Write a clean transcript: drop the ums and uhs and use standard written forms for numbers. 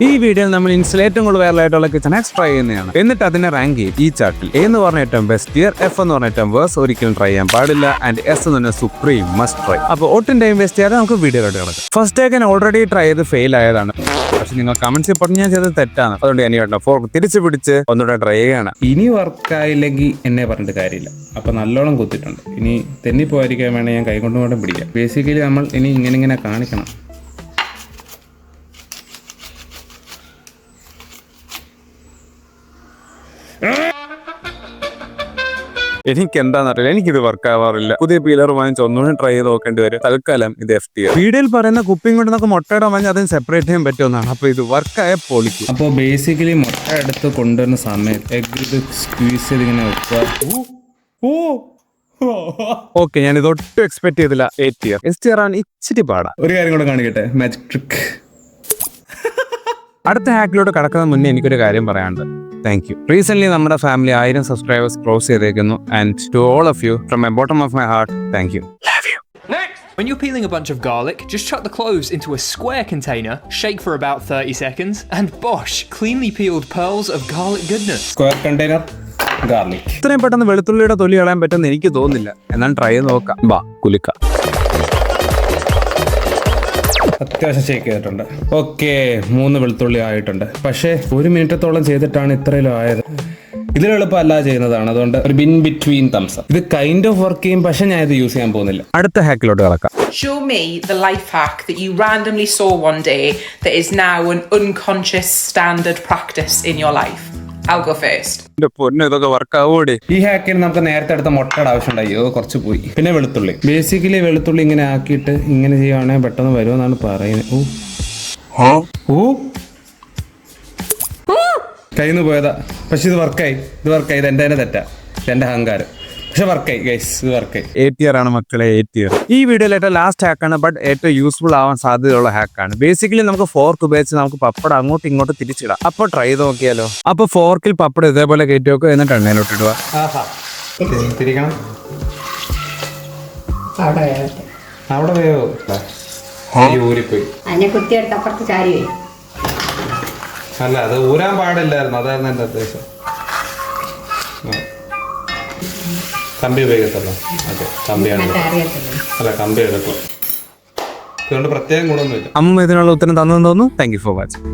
ഈ വീഡിയോയിൽ നമ്മൾ ഇന്ത്യയിലെ ഏറ്റവും കൂടുതൽ വൈറലായിട്ടുള്ള കിച്ചൺ ഹacks ട്രൈ ചെയ്യുന്നതാണ്. എന്നിട്ട് അതിനെ റാങ്ക് ചെയ്യും ഈ ചാർട്ടിൽ. A എന്ന് പറഞ്ഞ ഏറ്റവും ബെസ്റ്റ് ടിയർ, F എന്ന് പറഞ്ഞ ഏറ്റവും വേഴ്സ്, ഒരിക്കലും ട്രൈ ചെയ്യാൻ പാടില്ല, ആൻഡ് S എന്ന് പറഞ്ഞ സുപ്രീം മസ്റ്റ് ട്രൈ. അപ്പോൾ ഒട്ടും ടൈം വേസ്റ്റ് ചെയ്യാതെ നമുക്ക് വീഡിയോയിലോട്ട് കിടക്കാം. ഫസ്റ്റ് ടേക്ക് ഞാൻ ഓൾറെഡി ട്രൈ ചെയ്ത് ഫെയിൽ ആയതാണ്. പക്ഷെ നിങ്ങൾ കമന്റ്സിൽ പറഞ്ഞു ഞാൻ ചെയ്തത് തെറ്റാണ്. അതുകൊണ്ട് ഞാൻ ഫോർക്ക് തിരിച്ചു പിടിച്ച് ഒന്നുകൂടെ ട്രൈ ചെയ്യാണ്. ഇനി വർക്കായില്ലെങ്കിൽ എന്നെ പറഞ്ഞിട്ട് കാര്യമില്ല. അപ്പോൾ നല്ലോണം കുത്തിയിട്ടുണ്ട്. ഇനി തെന്നിപ്പോയിരിക്കാൻ വേണേൽ ഞാൻ കൈകൊണ്ട് കൊണ്ടും പിടിക്കാം. ബേസിക്കലി നമ്മൾ ഇനി ഇങ്ങനെ കാണിക്കണം. എനിക്ക് എന്താണെന്നറിയില്ല, എനിക്കിത് വർക്ക് ആവാറില്ല. പുതിയ പീലർ വാങ്ങിച്ച് ഒന്നുകൂടി ട്രൈ ചെയ്ത് നോക്കേണ്ടി വരും. തൽക്കാലം ഇത് FT. വീഡിയോയിൽ പറയുന്ന കുപ്പിയും കൊണ്ട് നമുക്ക് മുട്ടയുടെ വാങ്ങി അതിന് സെപ്പറേറ്റ് ചെയ്യാൻ പറ്റുമെന്നാണ്. അപ്പോൾ ഇത് വർക്കായ പൊളിക്കും. അപ്പോൾ ബേസിക്കലി മുട്ട എടുത്ത് കൊണ്ടുവരുന്ന സമയത്ത് എഗ് ഇത് സ്ക്വീസ് ചെയ്ത് ഇങ്ങനെ വെക്കുക. ഓക്കെ, ഞാൻ ഇത് ഒട്ടും എക്സ്പെക്ട് ചെയ്തില്ല. S tier ആണ് ഇച്ചിരി പാടാ. ഒരു കാര്യം കൂടെ കാണിക്കട്ടെ, മാജിക് ട്രിക്ക്. അടുത്ത ഹാക്കിലോട്ട് കടക്കുന്ന മുന്നേ എനിക്കൊരു കാര്യം പറയാനുണ്ട്. Thank you. റീസെന്റ് നമ്മുടെ ഫാമിലി 1000 സബ്സ്ക്രൈബേഴ്സ് ക്രോസ് ചെയ്തേക്കുന്നു. And to all of you from my bottom of my heart, thank you. When you're peeling a bunch of garlic, just chuck the cloves into a square container, shake for about 30 seconds, and bosh, cleanly peeled pearls of garlic goodness. Square container garlic. ഇത്രയും പെട്ടെന്ന് വെളുത്തുള്ളിയുടെ തൊലി കളയാൻ പറ്റുമെന്ന് എനിക്ക് തോന്നുന്നില്ല. എന്നാൽ try ചെയ്ത് നോക്കാം. ബാ കുലുക്ക. അത്യാവശ്യം ഷേക്ക് ചെയ്തിട്ടുണ്ട്. ഓക്കെ, 3 വെളുത്തുള്ളി ആയിട്ടുണ്ട്. പക്ഷേ 1 മിനിറ്റത്തോളം ചെയ്തിട്ടാണ് ഇത്രയും ആയത്. ഇതിൽ എളുപ്പമല്ല ചെയ്യുന്നതാണ്. അതുകൊണ്ട് ഒരു ബിറ്റ്വീൻ തംസ്. ഇത് കൈൻഡ് ഓഫ് വർക്ക് ചെയ്യും, പക്ഷെ ഞാൻ ഇത് യൂസ് ചെയ്യാൻ പോകുന്നില്ല. അടുത്ത ഹാക്കിലോട്ട് കിടക്കാം. Show me the life hack that you randomly saw one day that is now an unconscious standard practice in your life. I'll go first. ഇതൊക്കെ വർക്ക് ആവൂടെ? ഈ ഹാക്കിന് നമുക്ക് നേരത്തെ എടുത്ത മുട്ടയുടെ ആവശ്യം ഉണ്ടായോ, കുറച്ച് പോയി. പിന്നെ വെളുത്തുള്ളി. ബേസിക്കലി വെളുത്തുള്ളി ഇങ്ങനെ ആക്കിയിട്ട് ഇങ്ങനെ ചെയ്യുവാണെങ്കിൽ പെട്ടെന്ന് വരുമെന്നാണ് പറയുന്നത്. കയ്യിൽ നിന്ന് പോയതാ. പക്ഷെ ഇത് വർക്കായി. ഇത് എൻ്റെ തന്നെ തെറ്റാ, എൻ്റെ അഹങ്കാരം. പക്ഷെ വർക്കായി ഗൈസ്, ഇത് വർക്കായി. A tier ആണ് മക്കളെ, A tier. ഈ വീഡിയോയിൽ ഏറ്റവും ലാസ്റ്റ് ഹാക്കാണ്, ബട്ട് ഏറ്റവും യൂസ്ഫുൾ ആവാൻ സാധ്യതയുള്ള ഹാക്കാണ്. ബേസിക്കലി നമുക്ക് ഫോർക്ക് ഉപയോഗിച്ച് നമുക്ക് പപ്പടം അങ്ങോട്ടും ഇങ്ങോട്ടും തിരിച്ചിടാം. അപ്പൊ ട്രൈ ചെയ്ത് നോക്കിയാലോ. അപ്പൊ ഫോർക്കിൽ പപ്പടം ഇതേപോലെ കയറ്റി വെക്കുക, എന്നിട്ട് എണ്ണയിലോട്ട് ഇടുക. തിരിക്കണം. അവിടെ വേവോ ഊരിപ്പോയി. അതിനെ കുത്തിയെടുത്ത് അപ്പുറത്ത് ചാരി വരും. അല്ല, അത് ഊരാൻ പാടില്ലായിരുന്നു. അതായിരുന്നു എൻ്റെ ഉദ്ദേശം. കമ്പി ഉപയോഗിക്കത്തല്ലോ. അതെ, കമ്പിയാണ്. അല്ല, കമ്പി എടുക്കും. അതുകൊണ്ട് പ്രത്യേകം ഗുണമൊന്നുമില്ല. അമ്മ ഇതിനുള്ള ഉത്തരം തന്നെന്ന് തോന്നുന്നു. Thank you for watching.